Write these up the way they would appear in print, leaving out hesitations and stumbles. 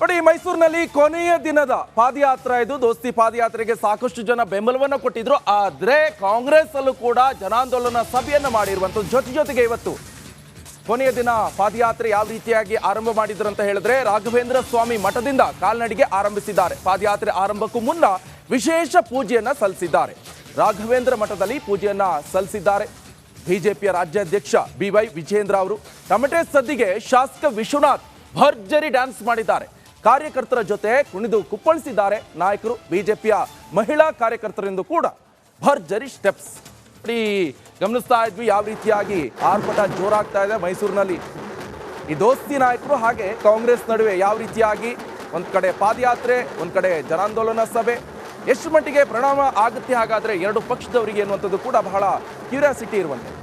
ನೋಡಿ, ಮೈಸೂರಿನಲ್ಲಿ ಕೊನೆಯ ದಿನದ ಪಾದಯಾತ್ರೆ ಇದು. ದೋಸ್ತಿ ಪಾದಯಾತ್ರೆಗೆ ಸಾಕಷ್ಟು ಜನ ಬೆಂಬಲವನ್ನು ಕೊಟ್ಟಿದ್ರು. ಆದ್ರೆ ಕಾಂಗ್ರೆಸ್ ಅಲ್ಲೂ ಕೂಡ ಜನಾಂದೋಲನ ಸಭೆಯನ್ನು ಮಾಡಿರುವಂತದ್ದು. ಜೊತೆಗೆ ಇವತ್ತು ಕೊನೆಯ ದಿನ ಪಾದಯಾತ್ರೆ ಯಾವ ರೀತಿಯಾಗಿ ಆರಂಭ ಮಾಡಿದ್ರು ಅಂತ ಹೇಳಿದ್ರೆ, ರಾಘವೇಂದ್ರ ಸ್ವಾಮಿ ಮಠದಿಂದ ಕಾಲ್ನಡಿಗೆ ಆರಂಭಿಸಿದ್ದಾರೆ. ಪಾದಯಾತ್ರೆ ಆರಂಭಕ್ಕೂ ಮುನ್ನ ವಿಶೇಷ ಪೂಜೆಯನ್ನ ಸಲ್ಲಿಸಿದ್ದಾರೆ. ರಾಘವೇಂದ್ರ ಮಠದಲ್ಲಿ ಪೂಜೆಯನ್ನ ಸಲ್ಲಿಸಿದ್ದಾರೆ. ಬಿಜೆಪಿಯ ರಾಜ್ಯಾಧ್ಯಕ್ಷ BY ವಿಜೇಂದ್ರ ಅವರು ತಮಟೆ ಸದ್ದಿಗೆ ಶಾಸಕ ವಿಶ್ವನಾಥ್ ಭರ್ಜರಿ ಡ್ಯಾನ್ಸ್ ಮಾಡಿದ್ದಾರೆ. ಕಾರ್ಯಕರ್ತರ ಜೊತೆ ಕುಣಿದು ಕುಪ್ಪಳಿಸಿದ್ದಾರೆ ನಾಯಕರು. ಬಿಜೆಪಿಯ ಮಹಿಳಾ ಕಾರ್ಯಕರ್ತರಿಂದ ಕೂಡ ಭರ್ಜರಿ ಸ್ಟೆಪ್ಸ್ ಗಮನಿಸ್ತಾ ಇದ್ವಿ. ಯಾವ ರೀತಿಯಾಗಿ ಆರ್ಭಟ ಜೋರಾಗ್ತಾ ಇದೆ ಮೈಸೂರಿನಲ್ಲಿ. ಈ ದೋಸ್ತಿ ನಾಯಕರು ಹಾಗೆ ಕಾಂಗ್ರೆಸ್ ನಡುವೆ ಯಾವ ರೀತಿಯಾಗಿ ಒಂದ್ ಕಡೆ ಪಾದಯಾತ್ರೆ, ಒಂದ್ ಕಡೆ ಜನಾಂದೋಲನ ಸಭೆ, ಎಷ್ಟು ಮಟ್ಟಿಗೆ ಪರಿಣಾಮ ಆಗುತ್ತೆ ಹಾಗಾದ್ರೆ ಎರಡು ಪಕ್ಷದವರಿಗೆ ಎನ್ನುವಂಥದ್ದು ಕೂಡ ಬಹಳ ಕ್ಯೂರಿಯಾಸಿಟಿ ಇರುವಂಥದ್ದು.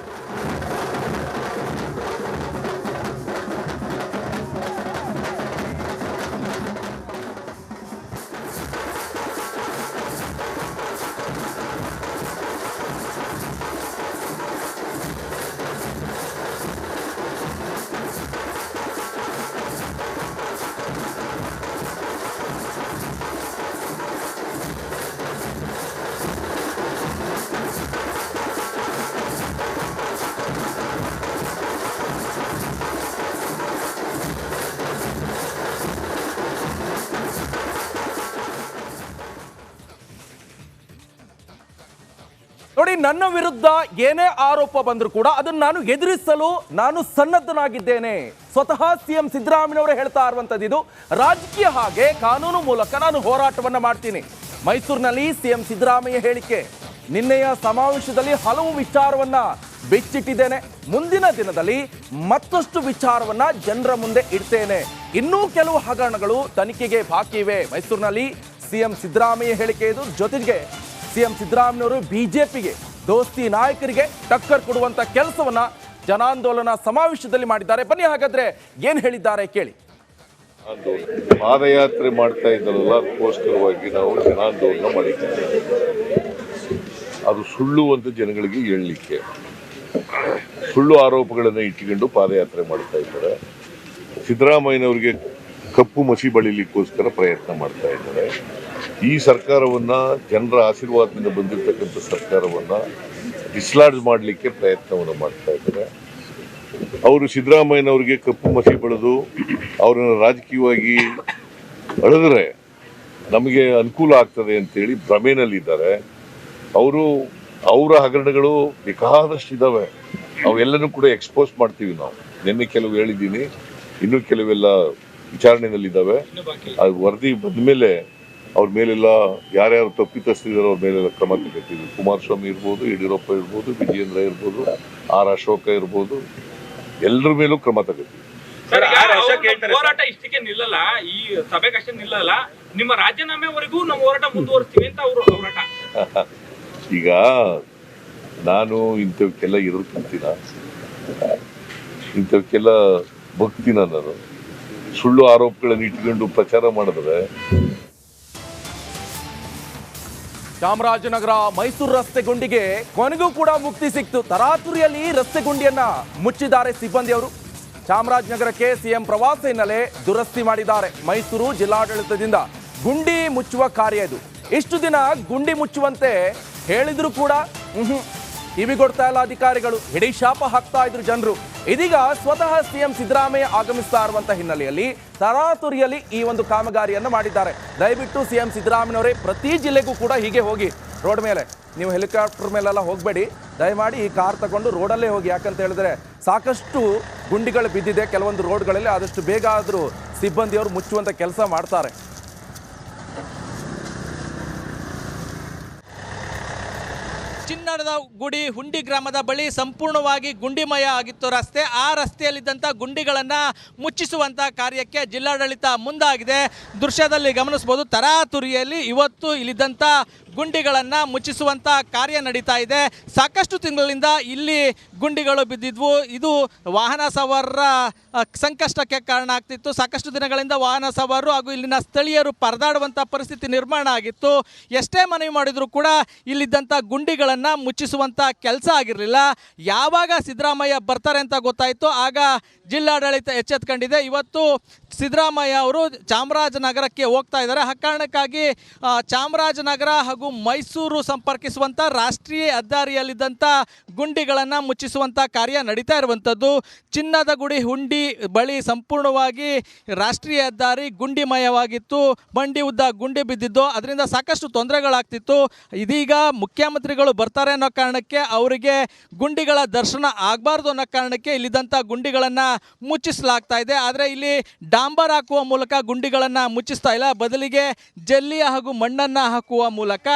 ನೋಡಿ, ನನ್ನ ವಿರುದ್ಧ ಏನೇ ಆರೋಪ ಬಂದರೂ ಕೂಡ ಅದನ್ನು ನಾನು ಎದುರಿಸಲು ನಾನು ಸನ್ನದ್ಧನಾಗಿದ್ದೇನೆ. ಸ್ವತಃ CM ಸಿದ್ದರಾಮಯ್ಯನವರೇ ಹೇಳ್ತಾ ಇರುವಂತದ್ದು ಇದು. ರಾಜಕೀಯ ಹಾಗೆ ಕಾನೂನು ಮೂಲಕ ನಾನು ಹೋರಾಟವನ್ನ ಮಾಡ್ತೀನಿ. ಮೈಸೂರಿನಲ್ಲಿ CM ಸಿದ್ದರಾಮಯ್ಯ ಹೇಳಿಕೆ. ನಿನ್ನೆಯ ಸಮಾವೇಶದಲ್ಲಿ ಹಲವು ವಿಚಾರವನ್ನ ಬಿಚ್ಚಿಟ್ಟಿದ್ದೇನೆ. ಮುಂದಿನ ದಿನದಲ್ಲಿ ಮತ್ತಷ್ಟು ವಿಚಾರವನ್ನ ಜನರ ಮುಂದೆ ಇಡ್ತೇನೆ. ಇನ್ನೂ ಕೆಲವು ಹಗರಣಗಳು ತನಿಖೆಗೆ ಬಾಕಿ ಇವೆ. ಮೈಸೂರಿನಲ್ಲಿ CM ಸಿದ್ದರಾಮಯ್ಯ ಹೇಳಿಕೆ ಇದು. ಜೊತೆಗೆ CM ಸಿದ್ದರಾಮಯ್ಯವರು ಬಿಜೆಪಿಗೆ, ದೋಸ್ತಿ ನಾಯಕರಿಗೆ ಟಕ್ಕರ್ ಕೊಡುವಂತ ಕೆಲಸವನ್ನ ಜನಾಂದೋಲನ ಸಮಾವೇಶದಲ್ಲಿ ಮಾಡಿದ್ದಾರೆ. ಬನ್ನಿ ಹಾಗಾದ್ರೆ ಏನ್ ಹೇಳಿದ್ದಾರೆ ಕೇಳಿ. ಪಾದಯಾತ್ರೆ ಮಾಡ್ತಾ ಇದ್ದಾರಲ್ಲ, ಅದಕ್ಕೋಸ್ಕರವಾಗಿ ನಾವು ಜನಾಂದೋಲನ ಮಾಡಿದ್ದೇವೆ. ಅದು ಸುಳ್ಳು ಅಂತ ಜನಗಳಿಗೆ ಹೇಳಲಿಕ್ಕೆ, ಸುಳ್ಳು ಆರೋಪಗಳನ್ನು ಇಟ್ಟುಕೊಂಡು ಪಾದಯಾತ್ರೆ ಮಾಡ್ತಾ ಇದ್ದಾರೆ. ಸಿದ್ದರಾಮಯ್ಯನವರಿಗೆ ಕಪ್ಪು ಮಸಿ ಬಳಿಲಿಕ್ಕೋಸ್ಕರ ಪ್ರಯತ್ನ ಮಾಡ್ತಾ ಇದ್ದಾರೆ. ಈ ಸರ್ಕಾರವನ್ನ, ಜನರ ಆಶೀರ್ವಾದದಿಂದ ಬಂದಿರತಕ್ಕಂಥ ಸರ್ಕಾರವನ್ನ ಡಿಸ್ಲಾಡ್ಜ್ ಮಾಡಲಿಕ್ಕೆ ಪ್ರಯತ್ನವನ್ನು ಮಾಡ್ತಾ ಇದ್ದಾರೆ. ಅವರು ಸಿದ್ದರಾಮಯ್ಯನವರಿಗೆ ಕಪ್ಪು ಮಸಿ ಬೆಳೆದು ಅವರನ್ನು ರಾಜಕೀಯವಾಗಿ ಅಳೆದ್ರೆ ನಮಗೆ ಅನುಕೂಲ ಆಗ್ತದೆ ಅಂತೇಳಿ ಭ್ರಮೆನಲ್ಲಿದ್ದಾರೆ. ಅವರ ಹಗರಣಗಳು ಬೇಕಾದಷ್ಟು ಇದ್ದಾವೆ. ಅವೆಲ್ಲನೂ ಕೂಡ ಎಕ್ಸ್ಪೋಸ್ ಮಾಡ್ತೀವಿ ನಾವು. ನಿನ್ನೆ ಕೆಲವು ಹೇಳಿದ್ದೀನಿ, ಇನ್ನೂ ಕೆಲವೆಲ್ಲ ವಿಚಾರಣೆಯಲ್ಲಿದ್ದಾವೆ. ಅದು ವರದಿ ಬಂದ ಮೇಲೆ ಅವ್ರ ಮೇಲೆಲ್ಲ ಯಾರ್ಯಾರು ತಪ್ಪಿತಸ್ಥರಿದ್ದಾರೆ ಅವ್ರ ಮೇಲೆಲ್ಲ ಕ್ರಮ ತಗೋತೀವಿ. ಕುಮಾರಸ್ವಾಮಿ ಇರ್ಬೋದು, ಯಡಿಯೂರಪ್ಪ ಇರ್ಬೋದು, ವಿಜೇಂದ್ರ ಇರ್ಬೋದು, ಅಶೋಕ ಇರ್ಬೋದು, ಎಲ್ಲರ ಮೇಲೂ ಕ್ರಮ ತಗೋತೀವಿ. ಹೋರಾಟ ಇಷ್ಟಕ್ಕೆ ನಿಲ್ಲಲ್ಲ, ಈ ಸಭೆಗಷ್ಟೇ ನಿಲ್ಲಲ್ಲ, ನಿಮ್ಮ ರಾಜೀನಾಮೆವರೆಗೂ ನಮ್ಮ ಹೋರಾಟ ಮುಂದುವರಿಸ್ತೀವಿ ಅಂತ ಅವರು ಹೋರಾಟ. ಈಗ ನಾನು ಇಂಥವಕ್ಕೆಲ್ಲ ಇರೋಕ್ಕಿಂತಿನ, ಇಂಥವಕ್ಕೆಲ್ಲ ಭಕ್ತಿನ. ನಾನು ಸುಳ್ಳು ಆರೋಪಗಳನ್ನು ಇಟ್ಕೊಂಡು ಪ್ರಚಾರ ಮಾಡಿದ್ರೆ. ಚಾಮರಾಜನಗರ ಮೈಸೂರು ರಸ್ತೆ ಗುಂಡಿಗೆ ಕೊನೆಗೂ ಕೂಡ ಮುಕ್ತಿ ಸಿಕ್ತು. ತರಾತುರಿಯಲ್ಲಿ ರಸ್ತೆ ಗುಂಡಿಯನ್ನ ಮುಚ್ಚಿದ್ದಾರೆ ಸಿಬ್ಬಂದಿಯವರು. ಚಾಮರಾಜನಗರಕ್ಕೆ CM ಪ್ರವಾಸ ಹಿನ್ನೆಲೆ ದುರಸ್ತಿ ಮಾಡಿದ್ದಾರೆ. ಮೈಸೂರು ಜಿಲ್ಲಾಡಳಿತದಿಂದ ಗುಂಡಿ ಮುಚ್ಚುವ ಕಾರ್ಯ ಇದು. ಇಷ್ಟು ದಿನ ಗುಂಡಿ ಮುಚ್ಚುವಂತೆ ಹೇಳಿದ್ರು ಕೂಡ ಕಿವಿಗೊಡ್ತಾ ಇಲ್ಲ ಅಧಿಕಾರಿಗಳು. ಹಿಡಿ ಶಾಪ ಹಾಕ್ತಾ ಇದ್ರು ಜನರು. ಇದೀಗ ಸ್ವತಃ CM ಸಿದ್ದರಾಮಯ್ಯ ಆಗಮಿಸ್ತಾ ಇರುವಂತಹ ಹಿನ್ನೆಲೆಯಲ್ಲಿ ತರಾತುರಿಯಲ್ಲಿ ಈ ಒಂದು ಕಾಮಗಾರಿಯನ್ನು ಮಾಡಿದ್ದಾರೆ. ದಯವಿಟ್ಟು CM ಸಿದ್ದರಾಮಯ್ಯನವರೇ ಪ್ರತಿ ಜಿಲ್ಲೆಗೂ ಕೂಡ ಹೀಗೆ ಹೋಗಿ ರೋಡ್ ಮೇಲೆ, ನೀವು ಹೆಲಿಕಾಪ್ಟರ್ ಮೇಲೆಲ್ಲ ಹೋಗಬೇಡಿ, ದಯಮಾಡಿ ಈ ಕಾರ್ ತಗೊಂಡು ರೋಡಲ್ಲೇ ಹೋಗಿ. ಯಾಕಂತ ಹೇಳಿದ್ರೆ ಸಾಕಷ್ಟು ಗುಂಡಿಗಳು ಬಿದ್ದಿದೆ ಕೆಲವೊಂದು ರೋಡ್ಗಳಲ್ಲಿ. ಆದಷ್ಟು ಬೇಗ ಆದರೂ ಸಿಬ್ಬಂದಿಯವರು ಮುಚ್ಚುವಂಥ ಕೆಲಸ ಮಾಡ್ತಾರೆ. ಚಿನ್ನದ ಗುಡಿ ಹುಂಡಿ ಗ್ರಾಮದ ಬಳಿ ಸಂಪೂರ್ಣವಾಗಿ ಗುಂಡಿಮಯ ಆಗಿತ್ತು ರಸ್ತೆ. ಆ ರಸ್ತೆಯಲ್ಲಿದ್ದಂಥ ಗುಂಡಿಗಳನ್ನು ಮುಚ್ಚಿಸುವಂಥ ಕಾರ್ಯಕ್ಕೆ ಜಿಲ್ಲಾಡಳಿತ ಮುಂದಾಗಿದೆ. ದೃಶ್ಯದಲ್ಲಿ ಗಮನಿಸಬಹುದು, ತರಾತುರಿಯಲ್ಲಿ ಇವತ್ತು ಇಲ್ಲಿದ್ದಂಥ ಗುಂಡಿಗಳನ್ನು ಮುಚ್ಚಿಸುವಂಥ ಕಾರ್ಯ ನಡೀತಾ ಇದೆ. ಸಾಕಷ್ಟು ತಿಂಗಳಿಂದ ಇಲ್ಲಿ ಗುಂಡಿಗಳು ಬಿದ್ದಿದ್ವು. ಇದು ವಾಹನ ಸವಾರರ ಸಂಕಷ್ಟಕ್ಕೆ ಕಾರಣ ಆಗ್ತಿತ್ತು. ಸಾಕಷ್ಟು ದಿನಗಳಿಂದ ವಾಹನ ಸವಾರರು ಹಾಗೂ ಇಲ್ಲಿನ ಸ್ಥಳೀಯರು ಪರದಾಡುವಂಥ ಪರಿಸ್ಥಿತಿ ನಿರ್ಮಾಣ ಆಗಿತ್ತು. ಎಷ್ಟೇ ಮನವಿ ಮಾಡಿದರೂ ಕೂಡ ಇಲ್ಲಿದ್ದಂಥ ಗುಂಡಿಗಳನ್ನು ಮುಚ್ಚಿಸುವಂಥ ಕೆಲಸ ಆಗಿರಲಿಲ್ಲ. ಯಾವಾಗ ಸಿದ್ದರಾಮಯ್ಯ ಬರ್ತಾರೆ ಅಂತ ಗೊತ್ತಾಯಿತು, ಆಗ ಜಿಲ್ಲಾಡಳಿತ ಎಚ್ಚೆತ್ಕೊಂಡಿದೆ. ಇವತ್ತು ಸಿದ್ದರಾಮಯ್ಯ ಅವರು ಚಾಮರಾಜನಗರಕ್ಕೆ ಹೋಗ್ತಾ ಇದ್ದಾರೆ. ಆ ಕಾರಣಕ್ಕಾಗಿ ಚಾಮರಾಜನಗರ ಹಾಗೂ ಮೈಸೂರು ಸಂಪರ್ಕಿಸುವಂಥ ರಾಷ್ಟ್ರೀಯ ಹೆದ್ದಾರಿಯಲ್ಲಿದ್ದಂಥ ಗುಂಡಿಗಳನ್ನು ಮುಚ್ಚಿಸುವಂಥ ಕಾರ್ಯ ನಡೀತಾ ಇರುವಂಥದ್ದು. ಚಿನ್ನದ ಗುಡಿ ಹುಂಡಿ ಬಳಿ ಸಂಪೂರ್ಣವಾಗಿ ರಾಷ್ಟ್ರೀಯ ಹೆದ್ದಾರಿ ಗುಂಡಿಮಯವಾಗಿತ್ತು. ಬಂಡಿ ಉದ್ದ ಗುಂಡಿ ಬಿದ್ದಿದ್ದು, ಅದರಿಂದ ಸಾಕಷ್ಟು ತೊಂದರೆಗಳಾಗ್ತಿತ್ತು. ಇದೀಗ ಮುಖ್ಯಮಂತ್ರಿಗಳು ಬರ್ತಾರೆ ಅನ್ನೋ ಕಾರಣಕ್ಕೆ ಅವರಿಗೆ ಗುಂಡಿಗಳ ದರ್ಶನ ಆಗಬಾರ್ದು ಅನ್ನೋ ಕಾರಣಕ್ಕೆ ಇಲ್ಲಿದ್ದಂಥ ಗುಂಡಿಗಳನ್ನು ಮುಚ್ಚಿಸಲಾಗ್ತಾ ಇದೆ. ಆದರೆ ಇಲ್ಲಿ ಡಾಂಬರ್ ಹಾಕುವ ಮೂಲಕ ಗುಂಡಿಗಳನ್ನು ಮುಚ್ಚಿಸ್ತಾ ಇಲ್ಲ, ಬದಲಿಗೆ ಜಲ್ಲಿ ಹಾಗೂ ಮಣ್ಣನ್ನು ಹಾಕುವ ಮೂಲಕ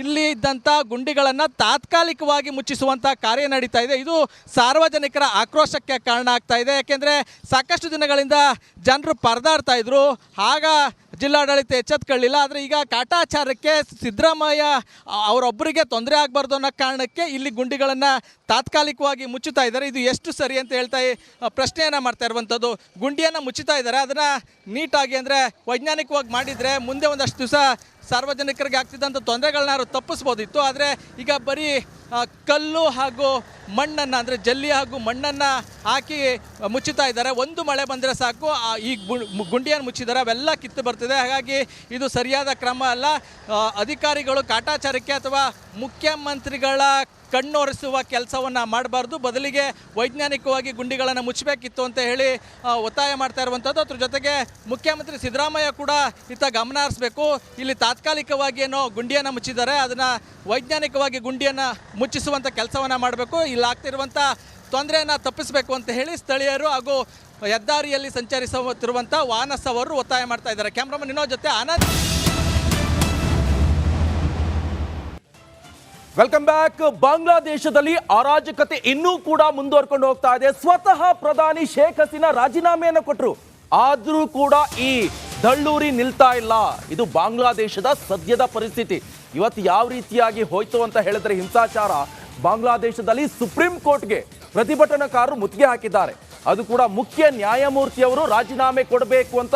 ಇಲ್ಲಿ ಇದ್ದಂಥ ಗುಂಡಿಗಳನ್ನು ತಾತ್ಕಾಲಿಕವಾಗಿ ಮುಚ್ಚಿಸುವಂಥ ಕಾರ್ಯ ನಡೀತಾ ಇದೆ. ಇದು ಸಾರ್ವಜನಿಕರ ಆಕ್ರೋಶಕ್ಕೆ ಕಾರಣ ಆಗ್ತಾ ಇದೆ. ಯಾಕೆಂದರೆ ಸಾಕಷ್ಟು ದಿನಗಳಿಂದ ಜನರು ಪರದಾಡ್ತಾ ಇದ್ರು, ಆಗ ಜಿಲ್ಲಾಡಳಿತ ಎಚ್ಚೆತ್ಕೊಳ್ಳಿಲ್ಲ. ಆದರೆ ಈಗ ಕಾಟಾಚಾರಕ್ಕೆ ಸಿದ್ದರಾಮಯ್ಯ ಅವರೊಬ್ಬರಿಗೆ ತೊಂದರೆ ಆಗಬಾರ್ದು ಅನ್ನೋ ಕಾರಣಕ್ಕೆ ಇಲ್ಲಿ ಗುಂಡಿಗಳನ್ನು ತಾತ್ಕಾಲಿಕವಾಗಿ ಮುಚ್ಚುತ್ತಾ ಇದ್ದಾರೆ. ಇದು ಎಷ್ಟು ಸರಿ ಅಂತ ಹೇಳ್ತಾ ಪ್ರಶ್ನೆಯನ್ನು ಮಾಡ್ತಾ ಇರುವಂಥದ್ದು. ಗುಂಡಿಯನ್ನು ಮುಚ್ಚುತ್ತಾ ಇದ್ದಾರೆ, ಅದನ್ನು ನೀಟಾಗಿ ಅಂದರೆ ವೈಜ್ಞಾನಿಕವಾಗಿ ಮಾಡಿದರೆ ಮುಂದೆ ಒಂದಷ್ಟು ದಿವಸ ಸಾರ್ವಜನಿಕರಿಗೆ ಆಗ್ತಿದ್ದಂಥ ತೊಂದರೆಗಳನ್ನ ತಪ್ಪಿಸ್ಬೋದಿತ್ತು. ಆದರೆ ಈಗ ಬರೀ ಕಲ್ಲು ಹಾಗೂ ಮಣ್ಣನ್ನು ಅಂದರೆ ಜಲ್ಲಿ ಹಾಗೂ ಮಣ್ಣನ್ನು ಹಾಕಿ ಮುಚ್ಚುತ್ತಾ ಇದ್ದಾರೆ. ಒಂದು ಮಳೆ ಬಂದರೆ ಸಾಕು ಈ ಗುಂಡಿಯನ್ನು ಮುಚ್ಚಿದ್ದಾರೆ, ಅವೆಲ್ಲ ಕಿತ್ತು ಬರ್ತಿದೆ. ಹಾಗಾಗಿ ಇದು ಸರಿಯಾದ ಕ್ರಮ ಅಲ್ಲ. ಅಧಿಕಾರಿಗಳು ಕಾಟಾಚಾರಕ್ಕೆ ಅಥವಾ ಮುಖ್ಯಮಂತ್ರಿಗಳ ಕಣ್ಣೊರೆಸುವ ಕೆಲಸವನ್ನು ಮಾಡಬಾರ್ದು, ಬದಲಿಗೆ ವೈಜ್ಞಾನಿಕವಾಗಿ ಗುಂಡಿಗಳನ್ನು ಮುಚ್ಚಬೇಕಿತ್ತು ಅಂತ ಹೇಳಿ ಒತ್ತಾಯ ಮಾಡ್ತಾ ಇರುವಂಥದ್ದು. ಅದ್ರ ಜೊತೆಗೆ ಮುಖ್ಯಮಂತ್ರಿ ಸಿದ್ದರಾಮಯ್ಯ ಕೂಡ ಇತ್ತ ಗಮನ ಹರಿಸಬೇಕು. ಇಲ್ಲಿ ತಾತ್ಕಾಲಿಕವಾಗಿ ಏನೋ ಗುಂಡಿಯನ್ನು ಮುಚ್ಚಿದ್ದಾರೆ, ಅದನ್ನು ವೈಜ್ಞಾನಿಕವಾಗಿ ಗುಂಡಿಯನ್ನು ಮುಚ್ಚಿಸುವಂಥ ಕೆಲಸವನ್ನು ಮಾಡಬೇಕು. ಇಲ್ಲಿ ಆಗ್ತಿರುವಂಥ ತೊಂದರೆಯನ್ನು ತಪ್ಪಿಸಬೇಕು ಅಂತ ಹೇಳಿ ಸ್ಥಳೀಯರು ಹಾಗೂ ಹೆದ್ದಾರಿಯಲ್ಲಿ ಸಂಚರಿಸುತ್ತಿರುವಂಥ ವಾಹನ ಸವಾರರು ಒತ್ತಾಯ ಮಾಡ್ತಾ ಇದ್ದಾರೆ. ಕ್ಯಾಮ್ರಾಮನ್ ವಿನೋದ್ ಜೊತೆ ಆನಂದ್. Welcome back. ಬಾಂಗ್ಲಾದೇಶದಲ್ಲಿ ಅರಾಜಕತೆ ಇನ್ನೂ ಕೂಡ ಮುಂದುವರ್ಕೊಂಡು ಹೋಗ್ತಾ ಇದೆ. ಸ್ವತಃ ಪ್ರಧಾನಿ ಶೇಖ್ ಹಸೀನಾ ರಾಜೀನಾಮೆಯನ್ನು ಕೊಟ್ಟರು, ಆದರೂ ಕೂಡ ಈ ದಳ್ಳೂರಿ ನಿಲ್ತಾ ಇಲ್ಲ. ಇದು ಬಾಂಗ್ಲಾದೇಶದ ಸದ್ಯದ ಪರಿಸ್ಥಿತಿ. ಇವತ್ತು ಯಾವ ರೀತಿಯಾಗಿ ಹೋಯ್ತು ಅಂತ ಹೇಳಿದ್ರೆ ಹಿಂಸಾಚಾರ, ಬಾಂಗ್ಲಾದೇಶದಲ್ಲಿ ಸುಪ್ರೀಂ ಕೋರ್ಟ್ಗೆ ಪ್ರತಿಭಟನಾಕಾರರು ಮುತ್ತಿಗೆ ಹಾಕಿದ್ದಾರೆ. ಅದು ಕೂಡ ಮುಖ್ಯ ನ್ಯಾಯಮೂರ್ತಿಯವರು ರಾಜೀನಾಮೆ ಕೊಡಬೇಕು ಅಂತ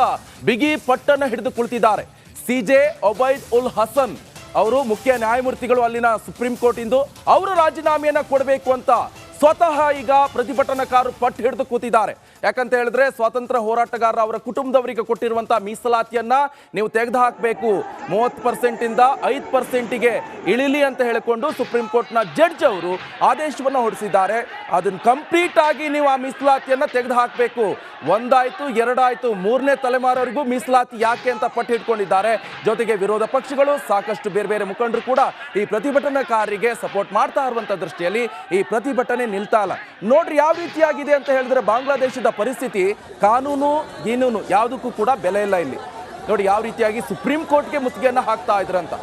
ಬಿಗಿ ಪಟ್ಟನ್ನು ಹಿಡಿದು ಕುಳಿತಿದ್ದಾರೆ. ಸಿಜೆ ಒಬೈದ್ ಉಲ್ ಹಸನ್ ಅವರು ಮುಖ್ಯ ನ್ಯಾಯಮೂರ್ತಿಗಳು ಅಲ್ಲಿನ ಸುಪ್ರೀಂ ಕೋರ್ಟ್ ಇಂದು ಅವರು ರಾಜೀನಾಮೆಯನ್ನ ಕೊಡಬೇಕು ಅಂತ ಸ್ವತಃ ಈಗ ಪ್ರತಿಭಟನಾಕಾರರು ಪಟ್ಟು ಹಿಡಿದು ಕೂತಿದ್ದಾರೆ. ಯಾಕಂತ ಹೇಳಿದ್ರೆ ಸ್ವಾತಂತ್ರ್ಯ ಹೋರಾಟಗಾರರ ಅವರ ಕುಟುಂಬದವರಿಗೆ ಕೊಟ್ಟಿರುವಂತಹ ಮೀಸಲಾತಿಯನ್ನ ನೀವು ತೆಗೆದು ಹಾಕಬೇಕು, 30% ಇಂದ 5%ಗೆ ಇಳಿಲಿ ಅಂತ ಹೇಳಿಕೊಂಡು ಸುಪ್ರೀಂ ಕೋರ್ಟ್ನ ಜಡ್ಜ್ ಅವರು ಆದೇಶವನ್ನು ಹೊರಡಿಸಿದ್ದಾರೆ. ಅದನ್ನ ಕಂಪ್ಲೀಟ್ ಆಗಿ ನೀವು ಆ ಮೀಸಲಾತಿಯನ್ನ ತೆಗೆದು ಹಾಕಬೇಕು. ಒಂದಾಯ್ತು, ಎರಡಾಯ್ತು, 3ನೇ ತಲೆಮಾರವರೆಗೂ ಮೀಸಲಾತಿ ಯಾಕೆ ಅಂತ ಪಟ್ಟು ಹಿಡ್ಕೊಂಡಿದ್ದಾರೆ. ಜೊತೆಗೆ ವಿರೋಧ ಪಕ್ಷಗಳು ಸಾಕಷ್ಟು ಬೇರೆ ಬೇರೆ ಮುಖಂಡರು ಕೂಡ ಈ ಪ್ರತಿಭಟನಾಕಾರರಿಗೆ ಸಪೋರ್ಟ್ ಮಾಡ್ತಾ ಇರುವಂತ ದೃಷ್ಟಿಯಲ್ಲಿ ಈ ಪ್ರತಿಭಟನೆ ನಿಲ್ತಾ ಇಲ್ಲ. ನೋಡ್ರಿ ಯಾವ ರೀತಿಯಾಗಿದೆ ಅಂತ ಹೇಳಿದ್ರೆ ಬಾಂಗ್ಲಾದೇಶದ ಪರಿಸ್ಥಿತಿ. ಕಾನೂನು ಗೀನೂನು ಯಾವುದಕ್ಕೂ ಕೂಡ ಬೆಲೆ ಇಲ್ಲ ಇಲ್ಲಿ. ನೋಡಿ ಯಾವ ರೀತಿಯಾಗಿ ಸುಪ್ರೀಂ ಕೋರ್ಟ್ಗೆ ಮುತ್ತಿಗೆಯನ್ನು ಹಾಕ್ತಾ ಇದ್ರಂತ.